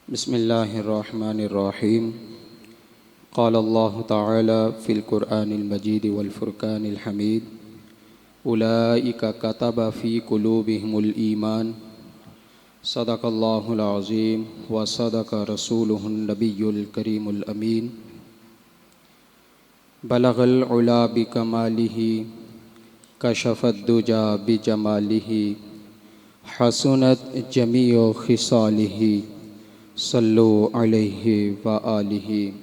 बिस्मिल्लाहिर्रहमानिर्रहीम। क़ाल अल्लाहु तआला फ़िल क़ुरआनिल मजीद वल फ़ुरक़ानिल हमीद उलाइका कतबा फ़ी क़ुलूबिहिमुल ईमान सदक़ल्लाहुल अज़ीम व सदक़ रसूलुहुन नबियुल करीमुल अमीन। बलग़ल उला बिकमालिही कशफ़द दुजा बिजमालिही हसनत जमीउ खिसालिही सल्लु अलैहि व आलिही।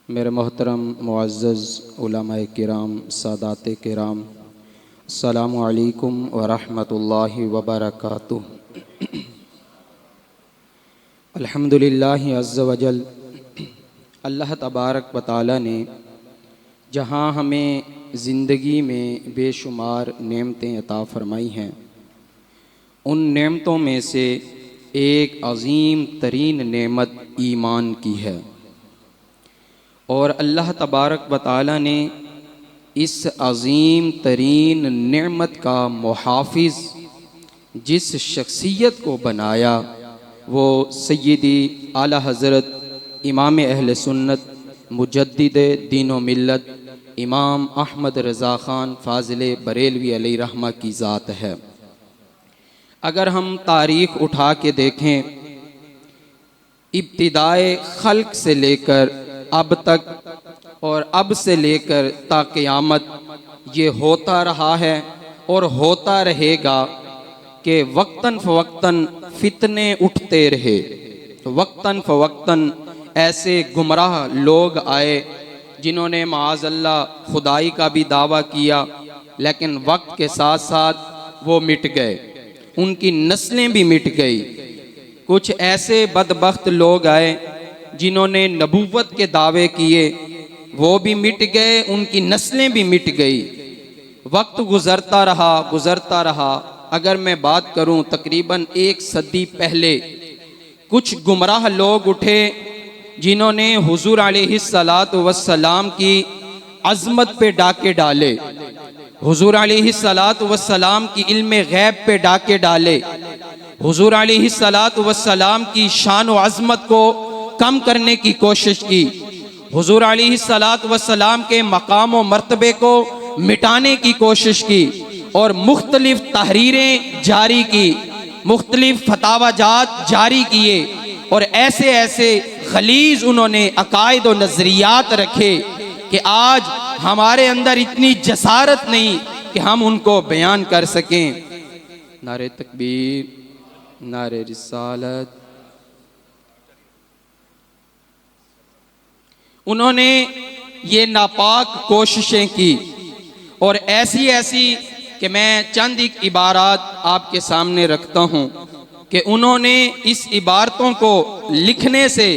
मेरे मोहतरम मुअज़्ज़ज़ उलमाए किराम, सादाते किराम, अस्सलामु अलैकुम व रहमतुल्लाहि व बरकातुहू। अल्हम्दुलिल्लाहि अज़्ज़ व जल। अल्लाह तबारक व तआला ने जहाँ हमें ज़िंदगी में बेशुमार नेमतें अता फ़रमाई हैं, उन नेमतों में से एक अज़ीम तरीन नेमत ईमान की है। और अल्लाह तबारक व तआला ने इस अज़ीम तरीन नेमत का मुहाफ़िज़ जिस शख्सियत को बनाया वो सय्यदी आला हज़रत इमाम अहले सुन्नत मुजद्दिद दीन व मिल्लत इमाम अहमद रज़ा ख़ान फ़ाज़िल बरेलवी अलैहि रहमा की ज़ात है। अगर हम तारीख़ उठा के देखें, इब्तिदाए खल्क़ से लेकर अब तक और अब से लेकर ता क़यामत ये होता रहा है और होता रहेगा कि वक्तन फ़वक्तन फितने उठते रहे। वक्तन फ़वक्तन ऐसे गुमराह लोग आए जिन्होंने माअज़ल्लाह खुदाई का भी दावा किया, लेकिन वक्त के साथ साथ वो मिट गए, उनकी नस्लें भी मिट गई। कुछ ऐसे बदबख्त लोग आए जिन्होंने नबूवत के दावे किए, वो भी मिट गए, उनकी नस्लें भी मिट गई। वक्त गुज़रता रहा। अगर मैं बात करूं, तकरीबन 1 सदी पहले कुछ गुमराह लोग उठे जिन्होंने हुज़ूर अलैहिस्सलातु वस्सलाम की अज़मत पे डाके डाले, हुज़ूर अलैहिस्सलातु वस्सलाम की इल्मे गैब पे डाके डाले, हुज़ूर अलैहिस्सलातु वस्सलाम की शान व अज़मत को कम करने की कोशिश की, हुज़ूर अलैहिस्सलातु वस्सलाम के मकाम व मर्तबे को मिटाने की कोशिश की और मुख्तलिफ तहरीरें जारी की, मुख्तलिफ फतावाजात जारी किए और ऐसे ऐसे खलीज उन्होंने अकायद व नज़रियात रखे कि आज हमारे अंदर इतनी जसारत नहीं कि हम उनको बयान कर सकें। नारे तकबीर, नारे रिसालत। उन्होंने ये नापाक कोशिशें की और ऐसी ऐसी कि मैं चंद एक इबारात आपके सामने रखता हूँ कि उन्होंने इस इबारतों को लिखने से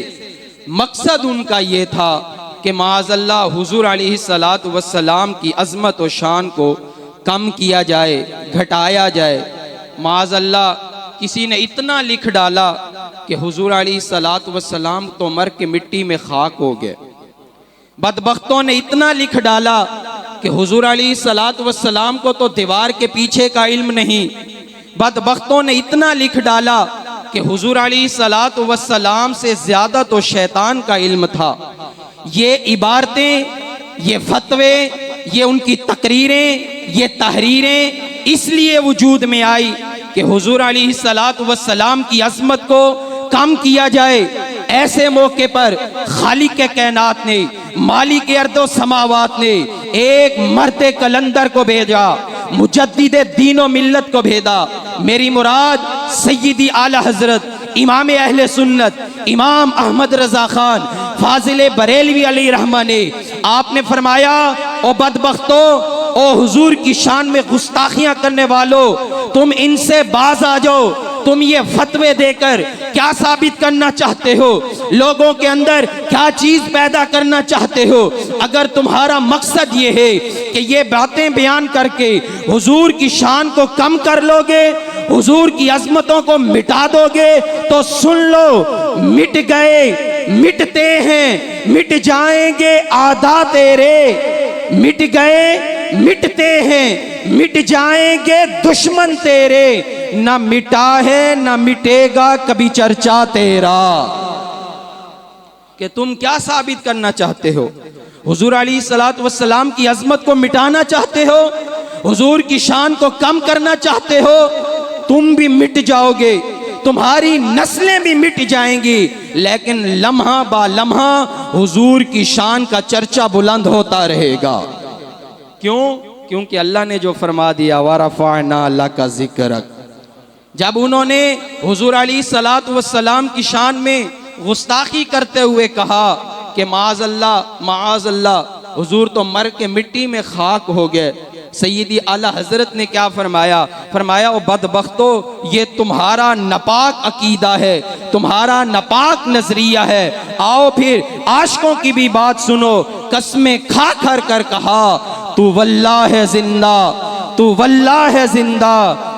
मकसद उनका ये था कि माअज़ल्लाह हुज़ूर अलैहिस्सलातु वस्सलाम की अज़मत व शान को कम किया जाए, घटाया जाए। माअज़ल्लाह किसी ने इतना लिख डाला कि हुज़ूर अलैहिस्सलातु वस्सलाम तो मर के मिट्टी में खाक हो गए। बदबख्तों ने इतना लिख डाला कि हुज़ूर अलैहिस्सलातु वस्सलाम को तो दीवार के पीछे का इल्म नहीं। बदबख्तों ने इतना लिख डाला कि हुज़ूर अलैहिस्सलातु वस्सलाम से ज़्यादा तो शैतान का इल्म था। ये इबारतें, ये फतवे, ये उनकी तकरीरें, ये तहरीरें इसलिए वजूद में आई कि हुज़ूर अलैहिस्सलातु वस्सलाम की अज़मत को कम किया जाए। ऐसे मौके पर खालिक के कायनात ने, मालिक अर्दो समावात ने एक मर्द कलंदर को भेजा, मुजद्दिद दीन व मिल्लत को भेजा। मेरी मुराद सय्यदी आला हज़रत इमाम अहले सुन्नत इमाम अहमद रज़ा ख़ान फ़ाज़िल बरेलवी अलैहि रहमा ने आपने फरमाया, ओ बदबख्तों, ओ हुजूर की शान में गुस्ताखियां करने वालों, तुम इनसे बाज आ जाओ। तुम ये फतवे देकर क्या साबित करना चाहते हो? लोगों के अंदर क्या चीज पैदा करना चाहते हो? अगर तुम्हारा मकसद ये है कि ये बातें बयान करके हुजूर की शान को कम कर लोगे, हुजूर की अजमतों को मिटा दोगे, तो सुन लो, मिट गए, मिटते हैं, मिट जाएंगे आधा तेरे। मिट गए, मिटते हैं, मिट जाएंगे दुश्मन तेरे। न मिटा है न मिटेगा कभी चर्चा तेरा। कि तुम क्या साबित करना चाहते हो? हुजूर अलैहिस्सलातु वस्सलाम की अजमत को मिटाना चाहते हो? हुजूर की शान को कम करना चाहते हो? तुम भी मिट जाओगे, तुम्हारी नस्लें भी मिट जाएंगी, लेकिन लम्हा बा लम्हा हुजूर की शान का चर्चा बुलंद होता रहेगा। क्यों? क्योंकि अल्लाह ने जो फरमा दिया, वरफ़अना लका ज़िक्रक। जब उन्होंने हुजूर अलैहिस्सलातु वस्सलाम की शान में गुस्ताखी करते हुए कहा कि माअज़ल्लाह, हुजूर तो मर के मिट्टी में खाक हो गए, सैयदी आला हजरत ने क्या फरमाया? फरमाया, ओ बदबख्तो, ये तुम्हारा नापाक अकीदा है, तुम्हारा नापाक नजरिया है। आओ फिर आशिकों की भी बात सुनो। कसमें खा कर कहा, तू वल्लाह है जिंदा, तू वल्लाह है जिंदा,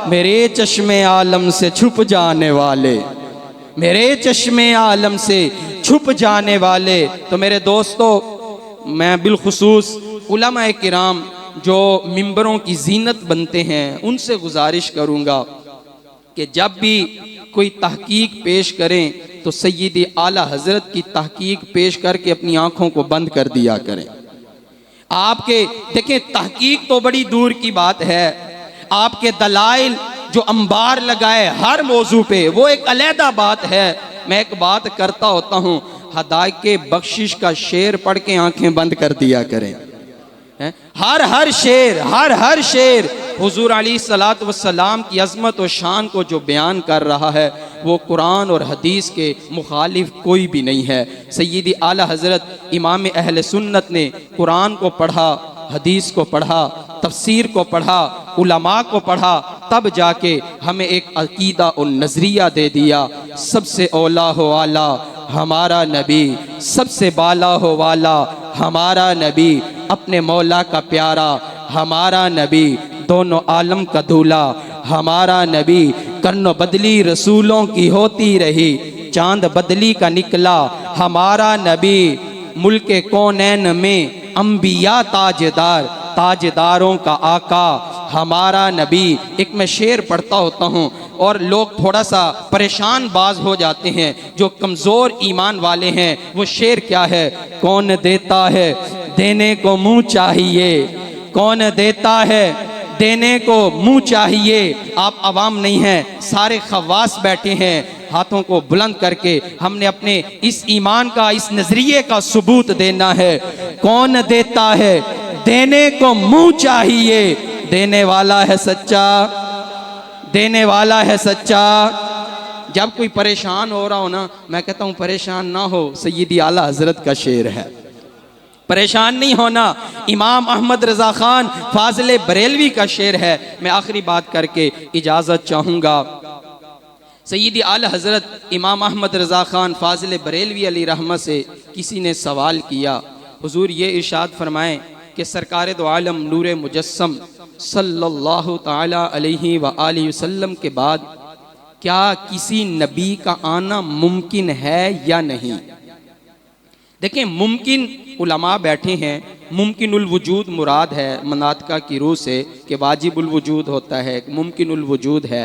मेरे चश्मे आलम से छुप जाने वाले, मेरे चश्मे आलम से छुप जाने वाले। तो मेरे दोस्तों, मैं बिलखुसूस उलमाए किराम जो मिंबरों की जीनत बनते हैं, उनसे गुजारिश करूँगा कि जब भी कोई तहकीक पेश करें तो सैयदी आला हजरत की तहकीक पेश करके अपनी आँखों को बंद कर दिया करें। आपके देखें, तहकीक तो बड़ी दूर की बात है, आपके दलाइल जो अंबार लगाए हर मौजू पे, वो एक अलहदा बात है। मैं एक बात करता होता हूँ, हदायत के बख्शिश का शेर पढ़ के आंखें बंद कर दिया करें। हर शेर हुजूर अलैहिस्सलातु वस्सलाम की अज़मत और शान को जो बयान कर रहा है, वो कुरान और हदीस के मुखालिफ कोई भी नहीं है। सैयदी आला हज़रत इमाम अहले सुन्नत ने कुरान को पढ़ा, हदीस को पढ़ा, तफसीर को पढ़ा, उलमा को पढ़ा, तब जाके हमें एक अकीदा और नज़रिया दे दिया। सबसे औला हो वाला हमारा नबी, सबसे बाला हो वाला हमारा नबी, अपने मौला का प्यारा हमारा नबी, दोनों आलम का दूल्हा हमारा नबी। कर्नो बदली रसूलों की होती रही, चांद बदली का निकला हमारा नबी। मुल्के कौनैन में अंबिया ताजदार, ताजदारों का आका हमारा नबी। एक मैं शेर पढ़ता होता हूँ और लोग थोड़ा सा परेशान बाज हो जाते हैं, जो कमज़ोर ईमान वाले हैं। वो शेर क्या है? कौन देता है देने को मुँह चाहिए, कौन देता है देने को मुँह चाहिए। आप अवाम नहीं हैं, सारे खवास बैठे हैं, हाथों को बुलंद करके हमने अपने इस ईमान का, इस नजरिए का सबूत देना है। कौन देता है देने को मुँह चाहिए, देने वाला है सच्चा, देने वाला है सच्चा। जब कोई परेशान हो रहा हो ना, मैं कहता हूँ परेशान ना हो, सैयदी आला हजरत का शेर है, परेशान नहीं होना। इमाम अहमद रज़ा खान फाजिल बरेलवी का शेर है। मैं आखिरी बात करके इजाज़त चाहूँगा। सैयदी आला हज़रत इमाम अहमद रज़ा खान फाजिल बरेलवी अलैहि रहमत से किसी ने सवाल किया, हुजूर ये इरशाद फरमाएं कि सरकार दो आलम नूर मुजस्सम सल्लल्लाहु ताला अलैहि व आलिहि वसल्लम के बाद क्या किसी नबी का आना मुमकिन है या नहीं? देखें, मुमकिन उलमा बैठे हैं, मुमकिनुल वजूद मुराद है मनातका की रूह से कि वाजिबुल वजूद होता है, मुमकिनुल वजूद है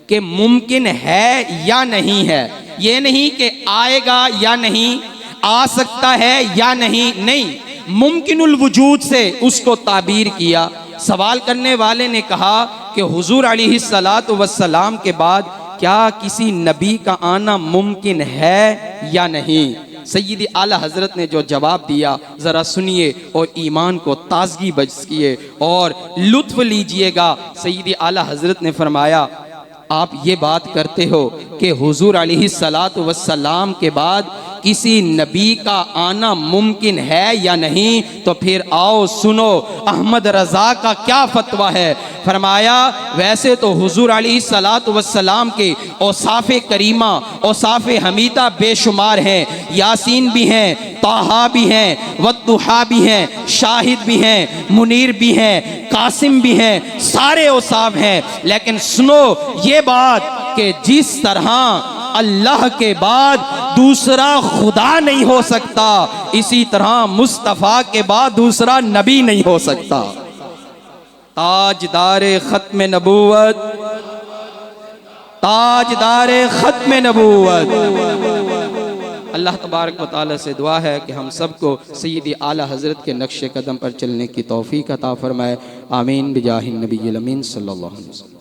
कि मुमकिन है या नहीं है। ये नहीं कि आएगा या नहीं, आ सकता है या नहीं, नहीं, मुमकिनुल वजूद से उसको ताबीर किया। सवाल करने वाले ने कहा कि हुजूर अलैहिस्सलातु वस्सलाम के बाद क्या किसी नबी का आना मुमकिन है या नहीं? सैयदी आला हजरत ने जो जवाब दिया, ज़रा सुनिए और ईमान को ताजगी बख्शिए और लुत्फ लीजिएगा। सैयदी आला हजरत ने फरमाया, आप ये बात करते हो कि हुजूर अलैहिस्सलातु वस्सलाम के बाद किसी नबी का आना मुमकिन है या नहीं? तो फिर आओ सुनो अहमद रज़ा का क्या फतवा है। फरमाया, वैसे तो हुजूर अलैहिस्सलातु वस्सलाम के औसाफ़े करीमा, औसाफ़े हमीदा बेशुमार हैं। यासीन भी हैं, ताहा भी हैं, वद्दुहा भी हैं, शाहिद भी हैं, मुनीर भी हैं, कासिम भी हैं, सारे औसाफ हैं। लेकिन सुनो ये बात कि जिस तरह अल्लाह के बाद दूसरा खुदा नहीं हो सकता, इसी तरह मुस्तफ़ा के बाद दूसरा नबी नहीं हो सकता। ताजदार खत्म नबूवत ताजदार ख़त्म नबूवत। अल्लाह तबारक व तआला से दुआ है कि हम सबको सय्यद आला हज़रत के नक्श कदम पर चलने की तौफ़ीक अता फ़रमाए। आमीन बिजाहिन नबी अमीन सल्लल्लाहु अलैहि वसल्लम।